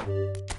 Thank you.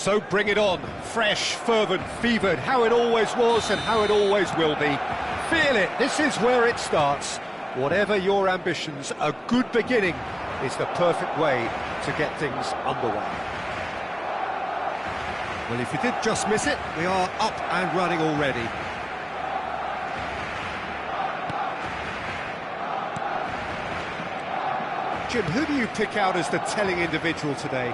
So bring it on, fresh, fervent, fevered, how it always was and how it always will be. Feel it, this is where it starts. Whatever your ambitions, a good beginning is the perfect way to get things underway. Well, if you did just miss it, we are up and running already. Jim, who do you pick out as the telling individual today?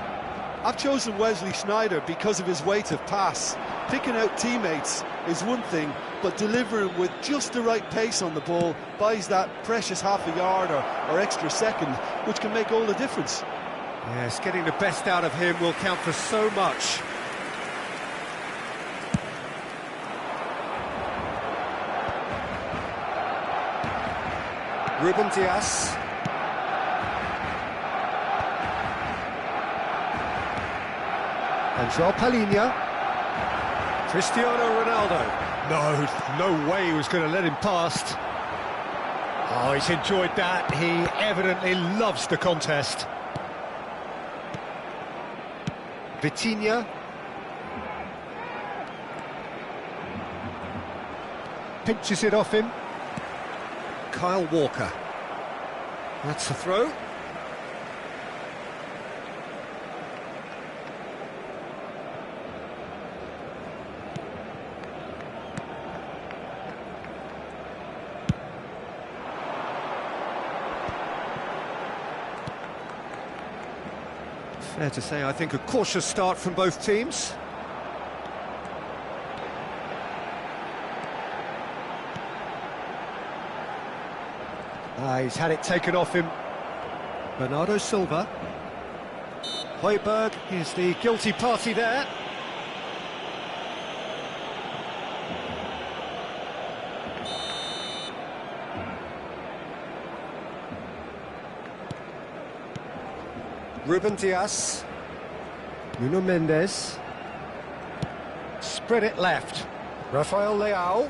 I've chosen Wesley Sneijder because of his weight of pass. Picking out teammates is one thing, but delivering with just the right pace on the ball buys that precious half a yard or extra second, which can make all the difference. Yes, getting the best out of him will count for so much. Ruben Dias. And João Palhinha. Cristiano Ronaldo. No way he was going to let him past. Oh, he's enjoyed that. He evidently loves the contest. Vitinha. Pinches it off him. Kyle Walker. That's the throw. Fair to say, I think, a cautious start from both teams. He's had it taken off him. Bernardo Silva. Højbjerg is the guilty party there. Ruben Dias. Nuno Mendes. Spread it left. Rafael Leao.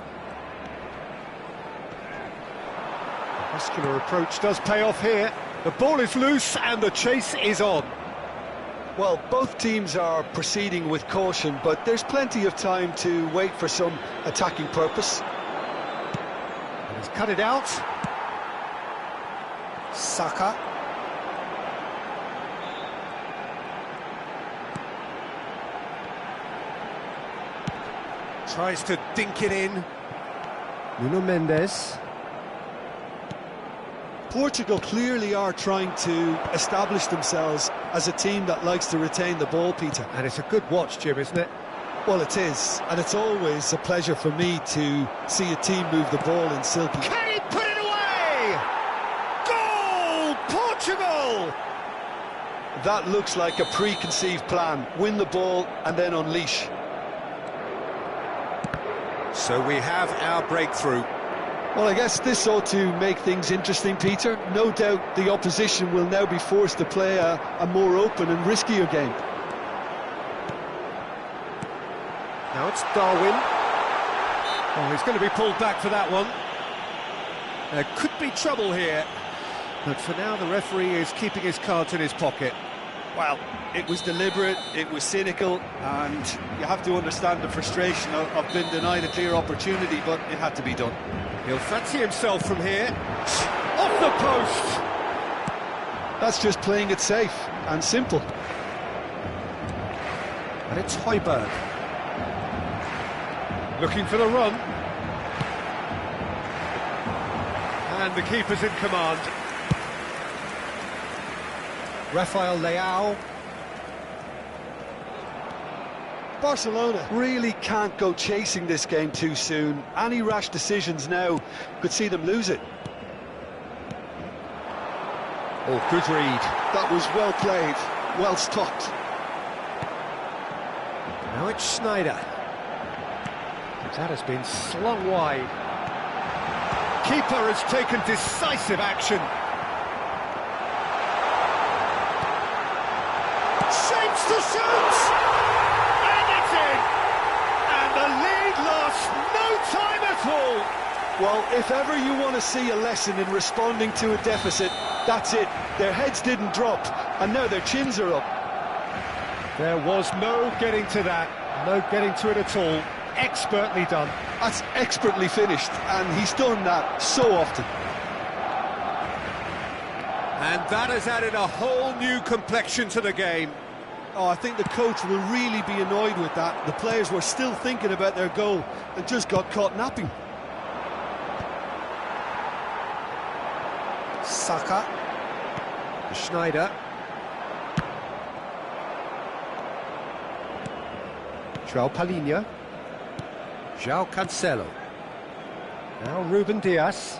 Muscular approach does pay off here. The ball is loose and the chase is on. Well, both teams are proceeding with caution, but there's plenty of time to wait for some attacking purpose. And he's cut it out. Saka. Tries to dink it in. Nuno Mendes. Portugal clearly are trying to establish themselves as a team that likes to retain the ball, Peter. And it's a good watch, Jim, isn't it? Well, it is, and it's always a pleasure for me to see a team move the ball in silky. Can he put it away? Goal, Portugal! That looks like a preconceived plan. Win the ball and then unleash. So we have our breakthrough. Well, I guess this ought to make things interesting, Peter. No doubt the opposition will now be forced to play a more open and riskier game. Now it's Darwin. Oh, he's going to be pulled back for that one. There could be trouble here. But for now, the referee is keeping his cards in his pocket. Well, it was deliberate, it was cynical, and you have to understand the frustration of being denied a clear opportunity, but it had to be done. He'll fancy himself from here. Off the post! That's just playing it safe and simple. And it's Højbjerg. Looking for the run. And the keeper's in command. Rafael Leao. Barcelona really can't go chasing this game too soon. Any rash decisions now could see them lose it. Oh, good read. That was well played, well stopped. Now it's Sneijder. That has been slung wide. Keeper has taken decisive action. Shapes to shoot! And it's in! And the lead lost no time at all! Well, if ever you want to see a lesson in responding to a deficit, that's it. Their heads didn't drop, and now their chins are up. There was no getting to that, no getting to it at all. Expertly done. That's expertly finished, and he's done that so often. And that has added a whole new complexion to the game. Oh, I think the coach will really be annoyed with that. The players were still thinking about their goal and just got caught napping. Saka. Sneijder. João Palhinha. João Cancelo. Now Ruben Dias.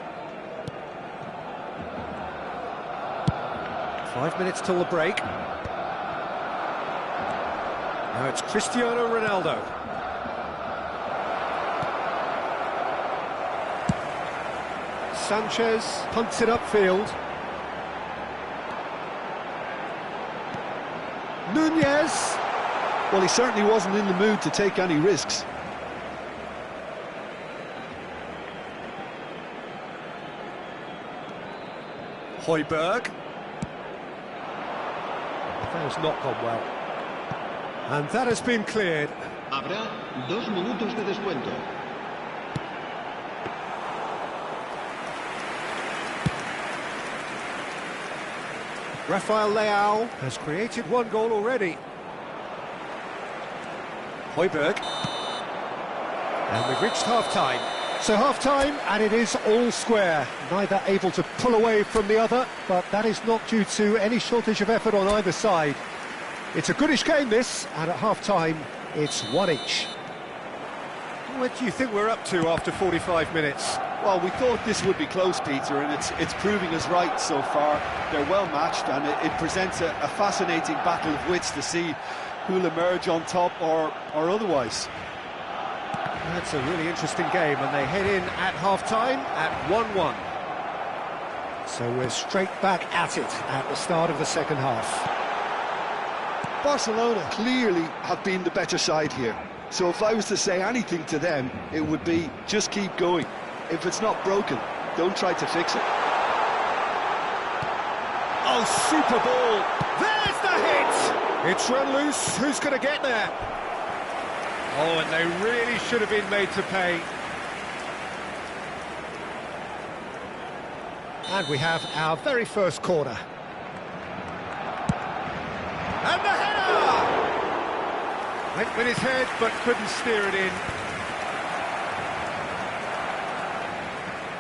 5 minutes till the break. Now it's Cristiano Ronaldo. Sanchez punts it upfield. Nunez. Well, he certainly wasn't in the mood to take any risks. Højbjerg. That has not gone well. And that has been cleared. Habrá 2 minutos de descuento. Rafael Leao has created 1 goal already. Højbjerg. And we've reached half-time. So half-time, and it is all square. Neither able to pull away from the other, but that is not due to any shortage of effort on either side. It's a goodish game, this, and at half-time, it's 1 each. What do you think we're up to after 45 minutes? Well, we thought this would be close, Peter, and it's proving us right so far. They're well matched, and it presents a fascinating battle of wits to see who'll emerge on top or otherwise. That's a really interesting game, and they head in at half-time at 1-1. So we're straight back at it at the start of the second half. Barcelona clearly have been the better side here. So if I was to say anything to them, it would be just keep going. If it's not broken, don't try to fix it. Oh, super ball! There's the hit! It's run loose. Who's going to get there? Oh, and they really should have been made to pay. And we have our very first corner. And the header! Went with his head, but couldn't steer it in.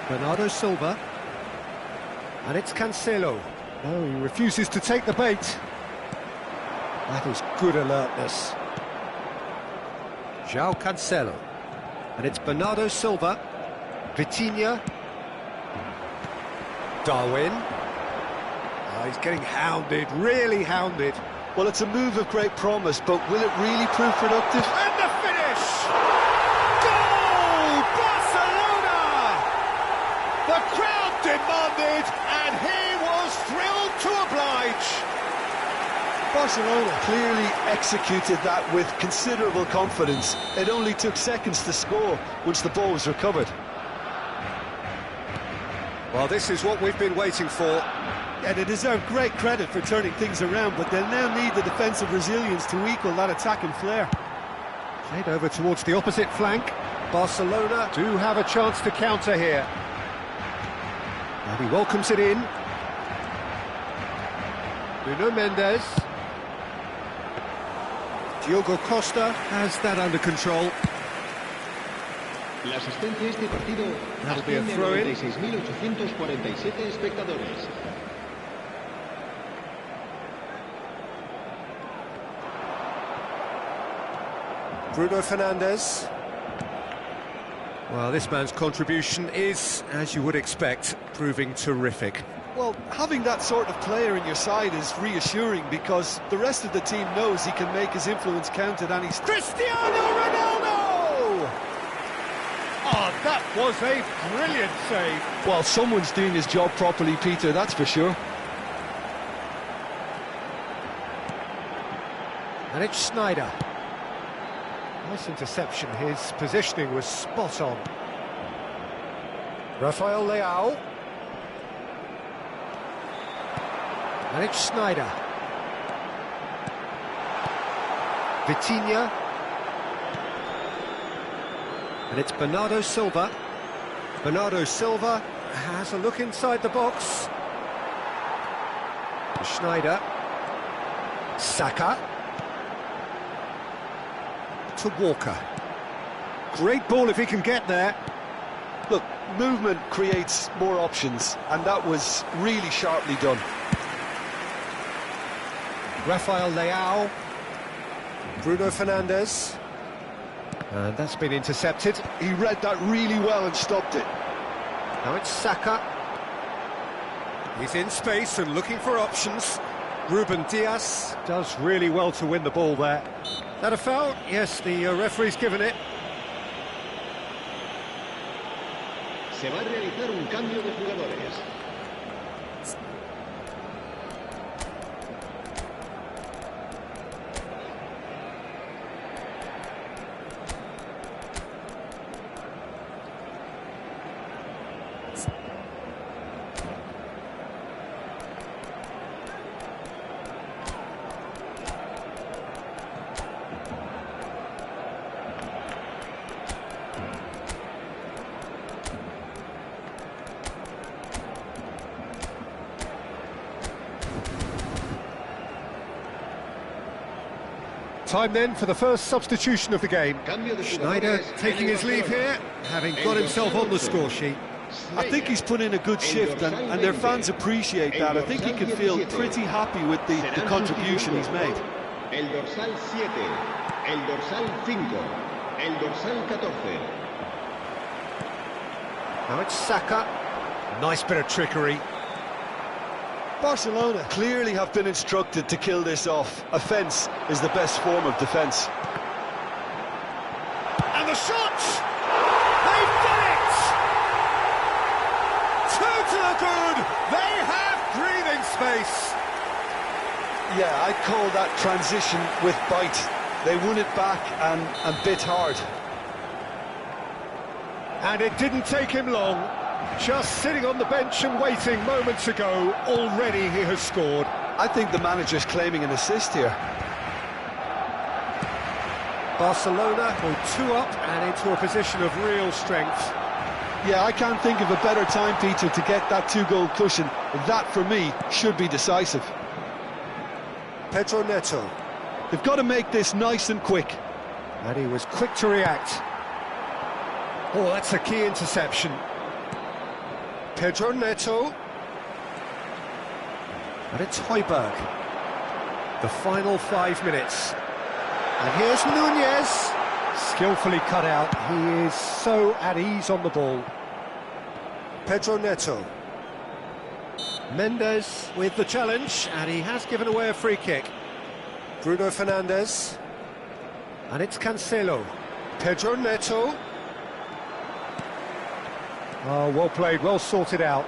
Bernardo Silva. And it's Cancelo. No, he refuses to take the bait. That is good alertness. João Cancelo. And it's Bernardo Silva. Vitinha. Darwin. Oh, he's getting hounded, really hounded. Well, it's a move of great promise, but will it really prove productive? And the finish! Goal! Barcelona! The crowd demanded, and he was thrilled to oblige. Barcelona clearly executed that with considerable confidence. It only took seconds to score once the ball was recovered. Well, this is what we've been waiting for. And they deserve great credit for turning things around, but they'll now need the defensive resilience to equal that attacking flair. Played over towards the opposite flank. Barcelona do have a chance to counter here. And he welcomes it in. Nuno Mendes. Diogo Costa has that under control. La asistencia a este partido That'll be a asciende a throw-in. 96.847 espectadores. Bruno Fernandes. Well, this man's contribution is, as you would expect, proving terrific. Well, having that sort of player in your side is reassuring because the rest of the team knows he can make his influence count at any stage. Cristiano Ronaldo! Oh, that was a brilliant save. Well, someone's doing his job properly, Peter, that's for sure. And it's Schneider. Nice interception, his positioning was spot on. Rafael Leao. And it's Schneider. Vitinha. And it's Bernardo Silva. Bernardo Silva has a look inside the box. Schneider. Saka. To Walker. Great ball if he can get there. Look, movement creates more options, and that was really sharply done. Rafael Leao. Bruno Fernandes. And that's been intercepted. He read that really well and stopped it. Now it's Saka. He's in space and looking for options. Ruben Dias does really well to win the ball there. That a foul? Yes, the referee's given it. Se va a realizar un cambio de jugadores. Time then for the first substitution of the game. Cambio de Schneider jugadores taking en el his leave Barcelona. here, having got himself on the score sheet. I think he's put in a good shift, and their fans appreciate that. I think he can feel pretty happy with the contribution he's made. El dorsal 7, el dorsal 5, el dorsal 14. Now it's Saka. Nice bit of trickery. Barcelona clearly have been instructed to kill this off. Offence is the best form of defence. And the shot! They've done it! Two to the good! They have breathing space! Yeah, I'd call that transition with bite. They won it back and bit hard. And it didn't take him long. Just sitting on the bench and waiting moments ago, already he has scored. I think the manager's claiming an assist here. Barcelona go 2 up and into a position of real strength. Yeah, I can't think of a better time, Peter, to get that 2-goal cushion. That, for me, should be decisive. Pedro Neto. They've got to make this nice and quick. And he was quick to react. Oh, that's a key interception. Pedro Neto. And it's Højbjerg. The final 5 minutes. And here's Nunez. Skillfully cut out. He is so at ease on the ball. Pedro Neto. Mendes with the challenge, and he has given away a free kick. Bruno Fernandes. And it's Cancelo. Pedro Neto. Oh, well played, well sorted out.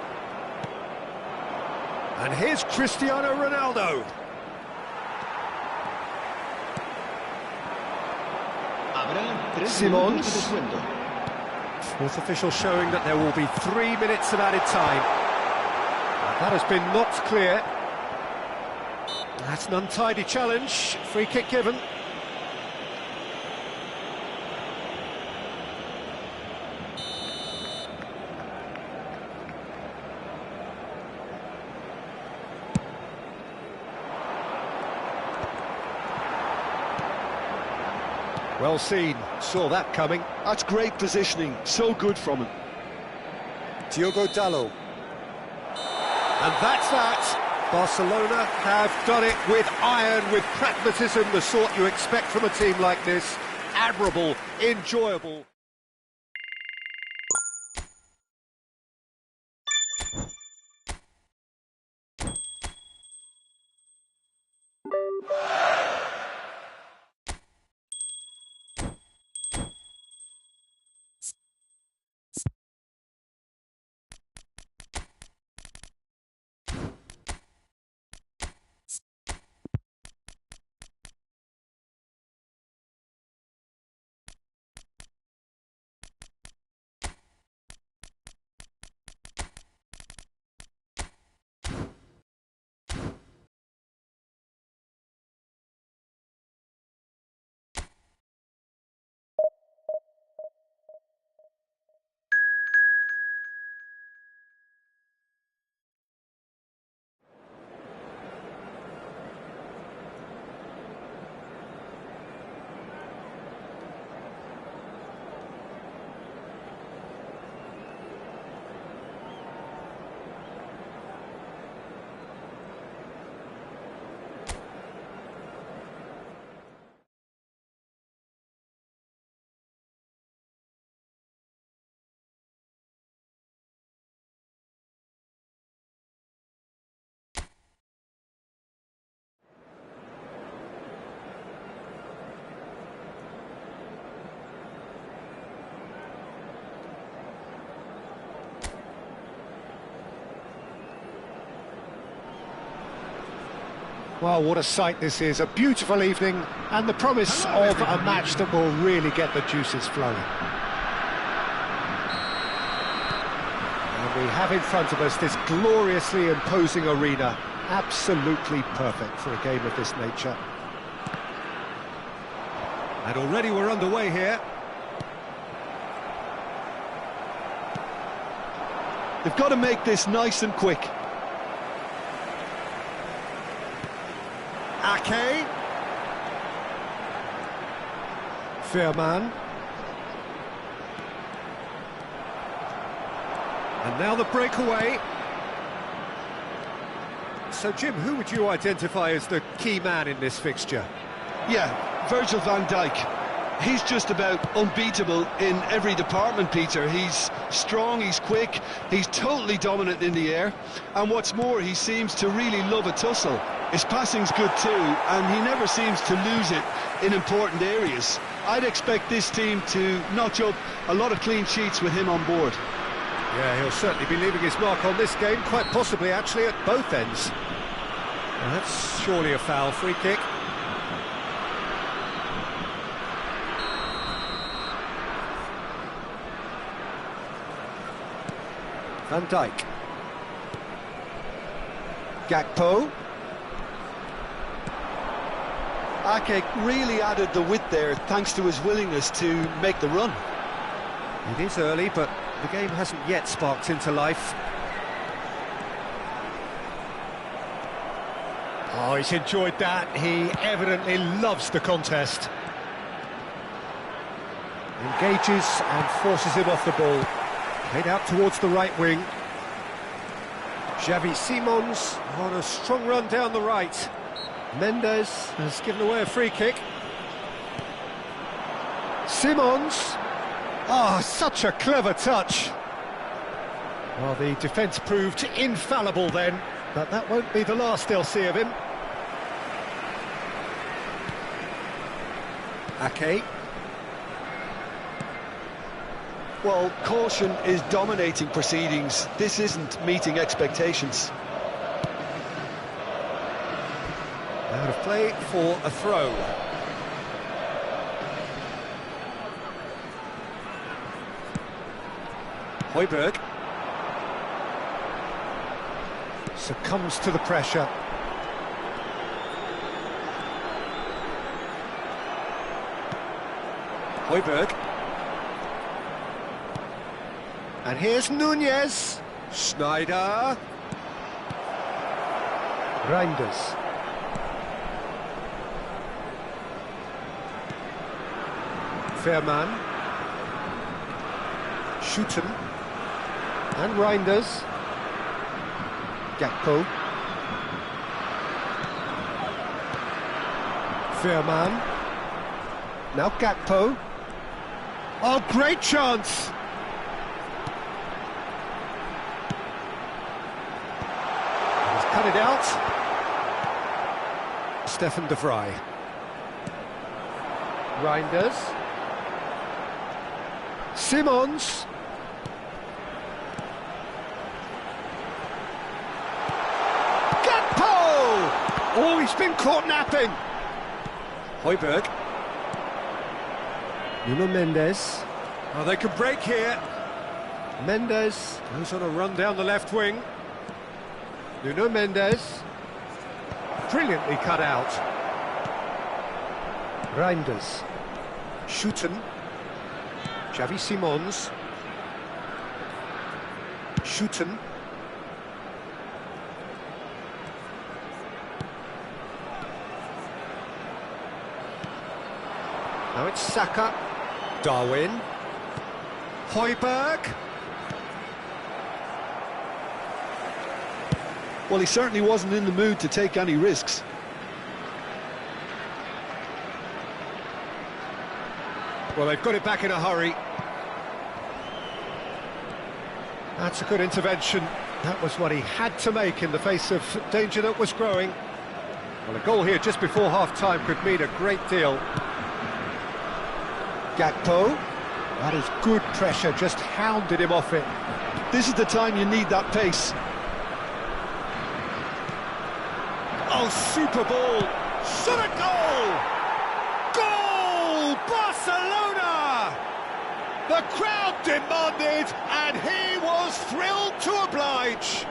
And here's Cristiano Ronaldo. Simons. Fourth official showing that there will be 3 minutes of added time. That has been knocked clear. That's an untidy challenge. Free kick given. Well seen, saw that coming. That's great positioning, so good from him. Diogo Dalot. And that's that. Barcelona have done it with iron, with pragmatism, the sort you expect from a team like this. Admirable, enjoyable. Well, what a sight this is, a beautiful evening, and the promise of a match that will really get the juices flowing. And we have in front of us this gloriously imposing arena, absolutely perfect for a game of this nature. And already we're underway here. They've got to make this nice and quick. Ake. Fair man. And now the breakaway. So, Jim, who would you identify as the key man in this fixture? Yeah, Virgil van Dijk. He's just about unbeatable in every department, Peter. He's strong, he's quick, he's totally dominant in the air. And what's more, he seems to really love a tussle. His passing's good too, and he never seems to lose it in important areas. I'd expect this team to notch up a lot of clean sheets with him on board. Yeah, he'll certainly be leaving his mark on this game, quite possibly actually at both ends. Well, that's surely a foul. Free kick. Van Dijk. Gakpo. Ake really added the width there thanks to his willingness to make the run. It is early, but the game hasn't yet sparked into life. Oh, he's enjoyed that. He evidently loves the contest. Engages and forces him off the ball. Played out towards the right wing. Xavi Simons on a strong run down the right. Mendes has given away a free kick. Simons. Oh, such a clever touch. Well, the defence proved infallible then, but that won't be the last they'll see of him. Ake. Well, caution is dominating proceedings. This isn't meeting expectations. Out of play for a throw. Højbjerg succumbs to the pressure. Højbjerg. And here's Nunez. Schneider. Reinders. Fairman. Schuten. And Reinders. Gakpo. Fairman. Now Gakpo. Oh, great chance! He's cut it out. Stefan de Vrij. Reinders. Simons. Gakpo! Oh, he's been caught napping. Højbjerg. Nuno Mendes. Oh, they could break here. Mendes goes on a run down the left wing. Nuno Mendes. Brilliantly cut out. Reinders. Schuten. Xavi Simons. Schuten. Now it's Saka. Darwin. Højbjerg. Well, he certainly wasn't in the mood to take any risks. Well, they've got it back in a hurry. That's a good intervention. That was what he had to make in the face of danger that was growing. Well, a goal here just before half-time could mean a great deal. Gakpo. That is good pressure, just hounded him off it. This is the time you need that pace. Oh, super ball! Shot a goal! Goal! Barcelona! The crowd demanded, and he was thrilled to oblige.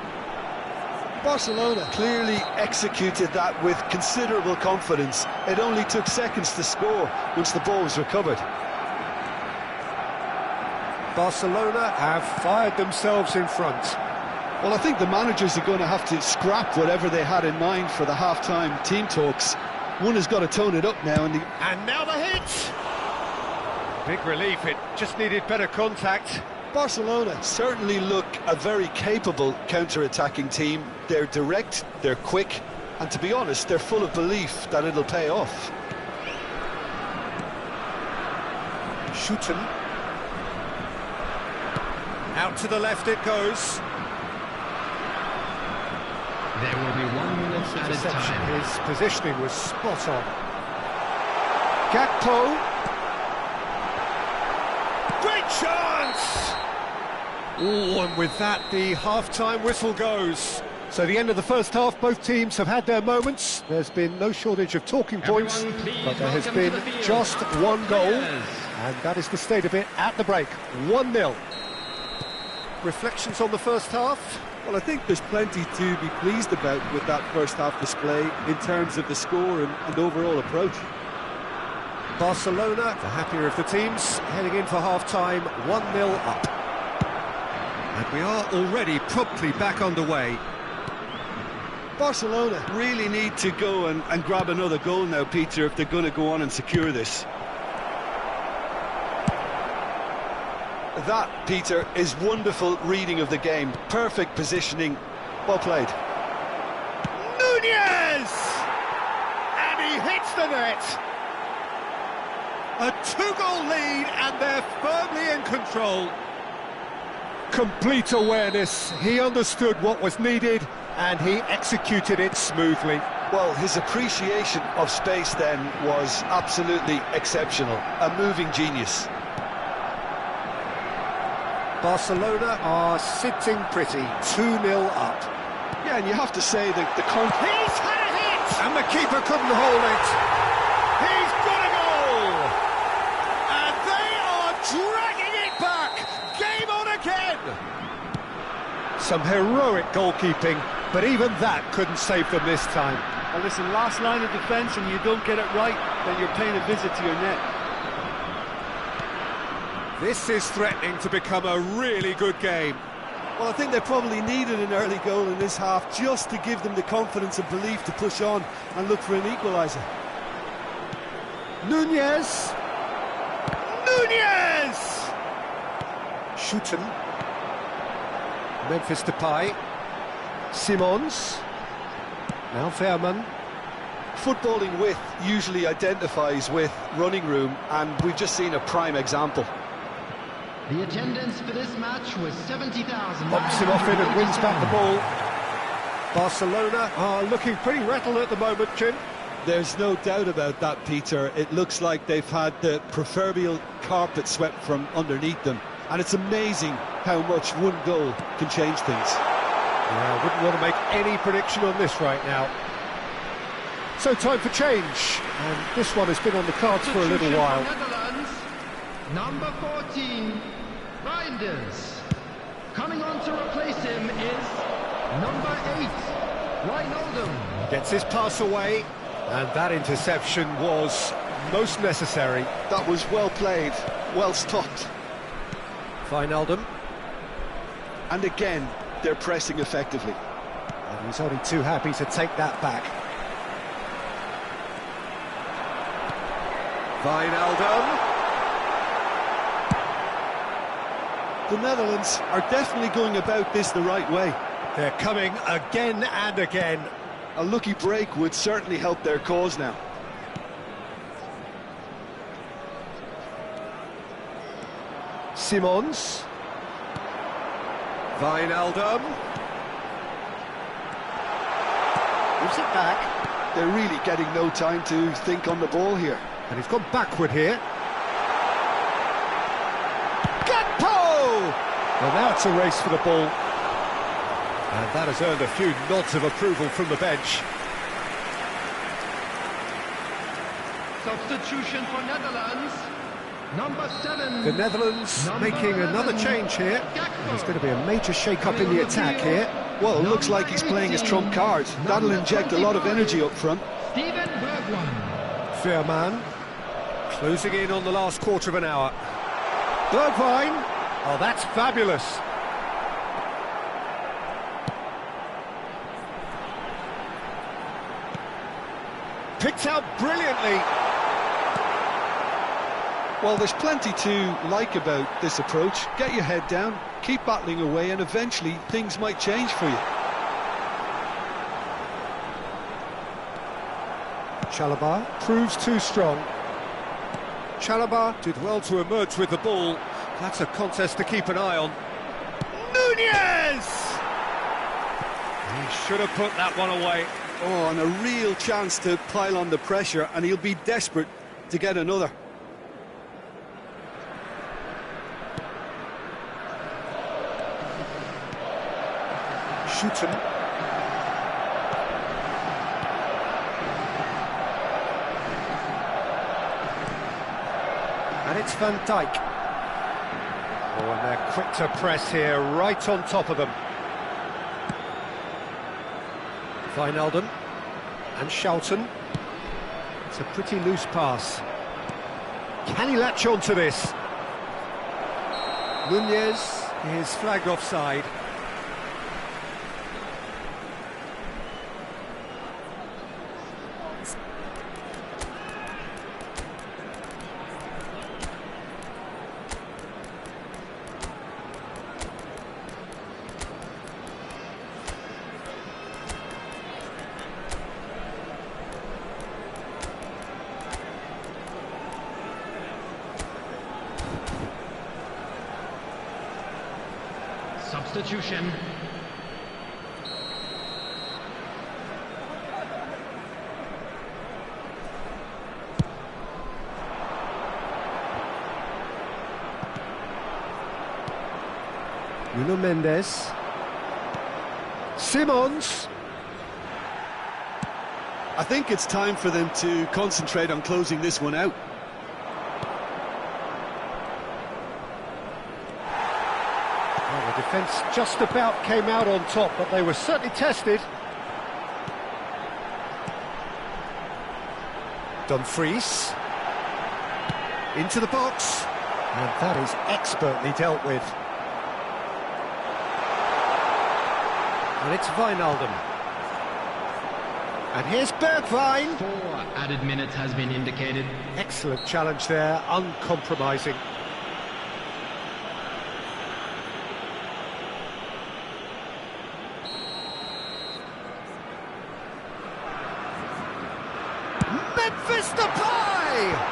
Barcelona clearly executed that with considerable confidence. It only took seconds to score once the ball was recovered. Barcelona have fired themselves in front. Well, I think the managers are going to have to scrap whatever they had in mind for the half-time team talks. One has got to tone it up now. And now the hit! Big relief, it just needed better contact. Barcelona certainly look a very capable counter-attacking team. They're direct, they're quick, and to be honest, they're full of belief that it'll pay off. Shooten. Out to the left it goes. There will be 1 minute added time. His positioning was spot on. Gakpo. Great chance! Oh, and with that, the half-time whistle goes. So the end of the first half, both teams have had their moments. There's been no shortage of talking points, but there has been just one goal, and that is the state of it at the break. 1-0. Reflections on the first half? Well, I think there's plenty to be pleased about with that first half display in terms of the score and overall approach. Barcelona, the happier of the teams, heading in for half-time, 1-0 up. And we are already promptly back underway. Barcelona really need to go and grab another goal now, Peter, if they're going to go on and secure this. That, Peter, is wonderful reading of the game. Perfect positioning. Well played. Nunez! And he hits the net. A 2-goal lead, and they're firmly in control. Complete awareness. He understood what was needed, and he executed it smoothly. Well, his appreciation of space then was absolutely exceptional. A moving genius. Barcelona are sitting pretty, 2-0 up. Yeah, and you have to say that the He's had a hit! And the keeper couldn't hold it. He's got a goal! And they are dragging it back! Game on again! Some heroic goalkeeping, but even that couldn't save them this time. Well, listen, last line of defence, and you don't get it right, then you're paying a visit to your net. This is threatening to become a really good game. Well, I think they probably needed an early goal in this half just to give them the confidence and belief to push on and look for an equaliser. Nunez! Nunez! Shooten. Memphis Depay. Simons. Now Fairman. Footballing width usually identifies with running room, and we've just seen a prime example. The attendance for this match was 70,000. Pops him off in and wins back the ball. Barcelona are looking pretty rattled at the moment, Jim. There's no doubt about that, Peter. It looks like they've had the proverbial carpet swept from underneath them, and it's amazing how much one goal can change things. Yeah, I wouldn't want to make any prediction on this right now. So time for change, and this one has been on the cards for a little while. Number 14, Reinders. Coming on to replace him is number 8, Wijnaldum. Gets his pass away, and that interception was most necessary. That was well played, well stopped. Wijnaldum. And again, they're pressing effectively. And he's only too happy to take that back. Wijnaldum. The Netherlands are definitely going about this the right way. They're coming again and again. A lucky break would certainly help their cause now. Simons. Wijnaldum. Gives it back. They're really getting no time to think on the ball here. And he's gone backward here. Gakpo! Well, now it's a race for the ball. And that has earned a few nods of approval from the bench. Substitution for Netherlands. Number 7. The Netherlands making another change here. There's going to be a major shake-up in the attack here. Well, it looks like he's playing his trump card. That'll inject a lot of energy up front. Steven Bergwijn. Fairman closing in on the last quarter of an hour. Bergwijn. Oh, that's fabulous. Picked out brilliantly. Well, there's plenty to like about this approach. Get your head down, keep battling away, and eventually things might change for you. Chalobah proves too strong. Chalobah did well to emerge with the ball. That's a contest to keep an eye on. Nunez! He should have put that one away. Oh, and a real chance to pile on the pressure, and he'll be desperate to get another. Shooten. And it's Van Dijk. Oh, and they're quick to press here, right on top of them. Wijnaldum and Schouten. It's a pretty loose pass. Can he latch on to this? Nunez is flagged offside. Substitution. Nuno Mendes. Simons. I think it's time for them to concentrate on closing this one out. Well, the defence just about came out on top, but they were certainly tested. Dumfries. Into the box. And that is expertly dealt with. And it's Wijnaldum. And here's Bergwijn. 4 added minutes has been indicated. Excellent challenge there, uncompromising. Memphis Depay!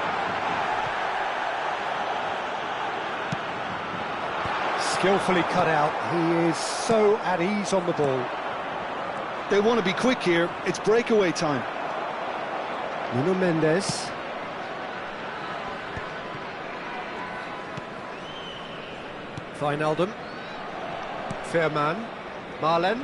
Skillfully cut out. He is so at ease on the ball. They want to be quick here. It's breakaway time. Nuno Mendes. Wijnaldum. Veerman. Marlen.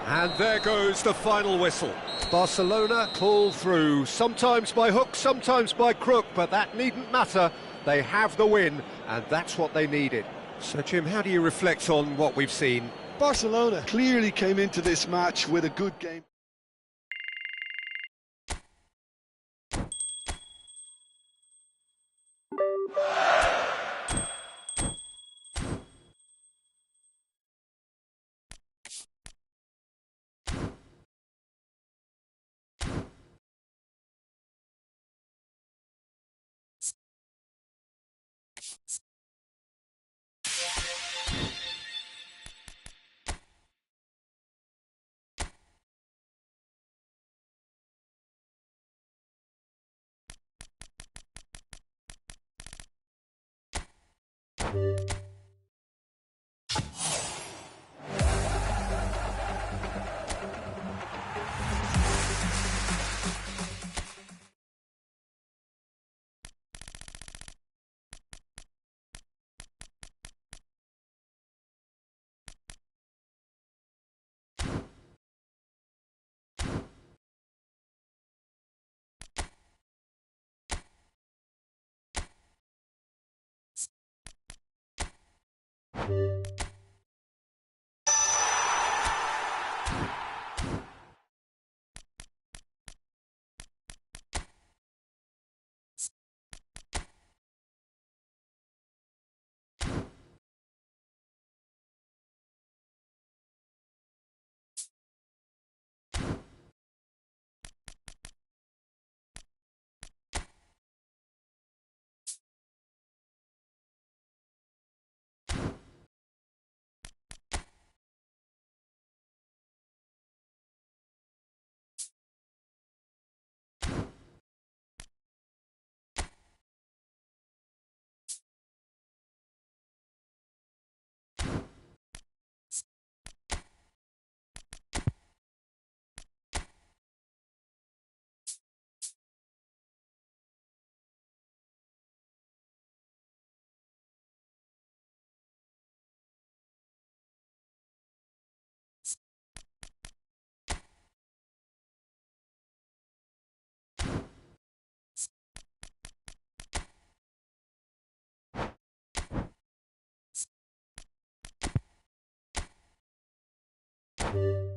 And there goes the final whistle. Barcelona pull through, sometimes by hook, sometimes by crook, but that needn't matter. They have the win, and that's what they needed. So, Jim, how do you reflect on what we've seen? Barcelona clearly came into this match with a good game. you